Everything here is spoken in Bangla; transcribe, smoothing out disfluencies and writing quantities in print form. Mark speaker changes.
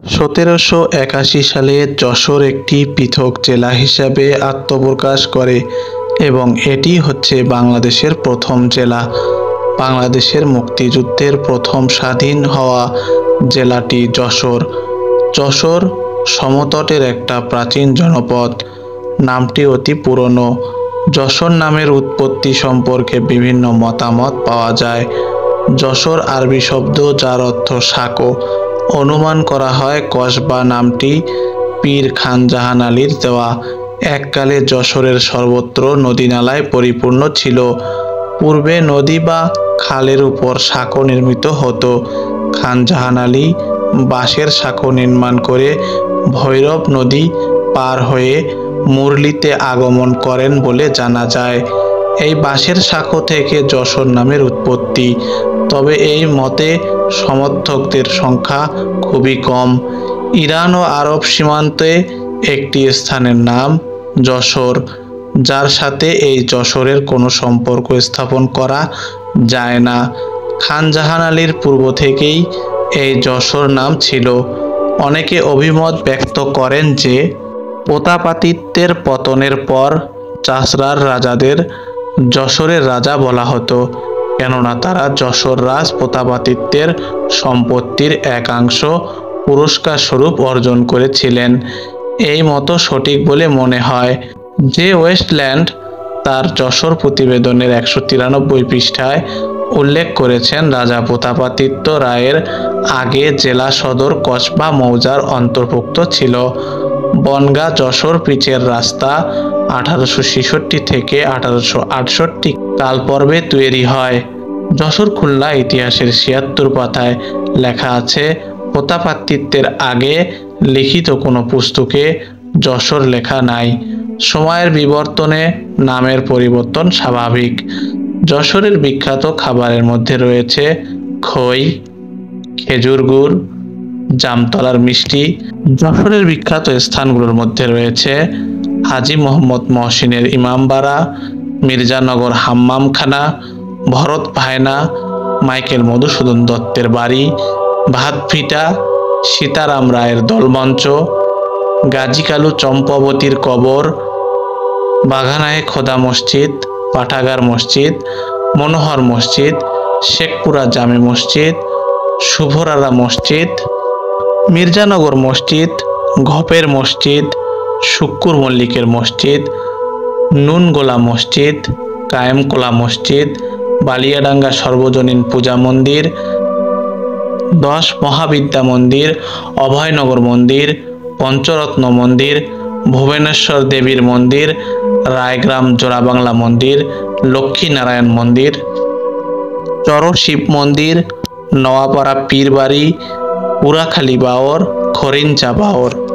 Speaker 1: 1781 সালে যশোর একটি পৃথক জেলা হিসাবে আত্মপ্রকাশ করে এবং এটি হচ্ছে বাংলাদেশের প্রথম জেলা। বাংলাদেশের মুক্তিযুদ্ধের প্রথম স্বাধীন হওয়া জেলাটি যশোর। যশোর সমতটের একটা প্রাচীন জনপদ। নামটি অতি পুরনো। যশোর নামের উৎপত্তি সম্পর্কে বিভিন্ন মতামত পাওয়া যায়। যশোর আরবি শব্দ যার অর্থ সাঁকো। অনুমান করা হয় কসবা নামটি পীর খান জাহান আলীর দেওয়া। এককালে যশোরের সর্বত্র নদী-নালায় পরিপূর্ণ ছিল। পূর্বে নদী বা খালের উপর সাঁকো নির্মিত হতো। খান জাহান আলী বাঁশের সাঁকো নির্মাণ করে ভৈরব নদী পার হয়ে মুরলিতে আগমন করেন বলে জানা যায়। এই বাঁশের সাঁকো থেকে যশোর নামের উৎপত্তি। তবে এই মতে সমর্থকদের সংখ্যা খুবই কম। ইরান ও আরব সীমান্তে একটি স্থানের নাম যশোর, যার সাথে এই যশোরের কোনো সম্পর্ক স্থাপন করা যায় না। খান জাহান আলীর পূর্ব থেকেই এই যশোর নাম ছিল। অনেকে অভিমত ব্যক্ত করেন যে প্রতাপাদিত্যের পতনের পর চাষড়ার রাজাদের যশোরের রাজা বলা হতো, কেননা তারা যশোর রাজ প্রতাপাদিত্যের সম্পত্তির একাংশ পুরস্কার স্বরূপ অর্জন করেছিলেন। এই মতো সঠিক বলে মনে হয়। যে ওয়েস্টল্যান্ড তার যশোর প্রতিবেদনের 193 পৃষ্ঠায় উল্লেখ করেছেন, রাজা প্রতাপাদিত্য রায়ের আগে জেলা সদর কসবা মৌজার অন্তর্ভুক্ত ছিল। বনগাঁ যশোর পিচের রাস্তা 1866 থেকে 1868 কালপর্বে তৈরি হয়। যশোর খুলনা ইতিহাসের 76 পাতায় লেখা আছে, প্রতাপাদিত্যের আগে লিখিত কোনো পুস্তকে যশোর লেখা নাই। সময়ের বিবর্তনে নামের পরিবর্তন স্বাভাবিক। যশোরের বিখ্যাত খাবারের মধ্যে রয়েছে খই, খেজুর গুড়, জামতলার মিষ্টি। যশোরের বিখ্যাত স্থানগুলোর মধ্যে রয়েছে হাজী মোহাম্মদ মহসিনের ইমামবাড়া, মির্জানগর হাম্মামখানা, ভরত ভায়না, মাইকেল মধুসূদন দত্তের বাড়ি, ভাতভিটা, সীতারাম রায়ের দলমঞ্চ, গাজী কালু চম্পাবতীর কবর, বাঘানায়ে খোদা মসজিদ, পাঠাগার মসজিদ, মনোহর মসজিদ, শেখপুরা জামে মসজিদ, শুভরারা মসজিদ, মির্জানগর মসজিদ, ঘপের মসজিদ, শুক্কুর মল্লিকের মসজিদ, নুনগোলা মসজিদ, কায়েমকোলা মসজিদ, বালিয়াডাঙ্গা সর্বজনীন পূজা মন্দির, 10 মহাবিদ্যা মন্দির, অভয়নগর মন্দির, পঞ্চরত্ন মন্দির, ভুবনেশ্বর দেবীর মন্দির, রায়গ্রাম জোড়াবাংলা মন্দির, লক্ষ্মীনারায়ণ মন্দির, চর শিব মন্দির, নওয়াপাড়া পীরবাড়ি, পুরাখালী বাওর, খরিঞ্চা বাওর।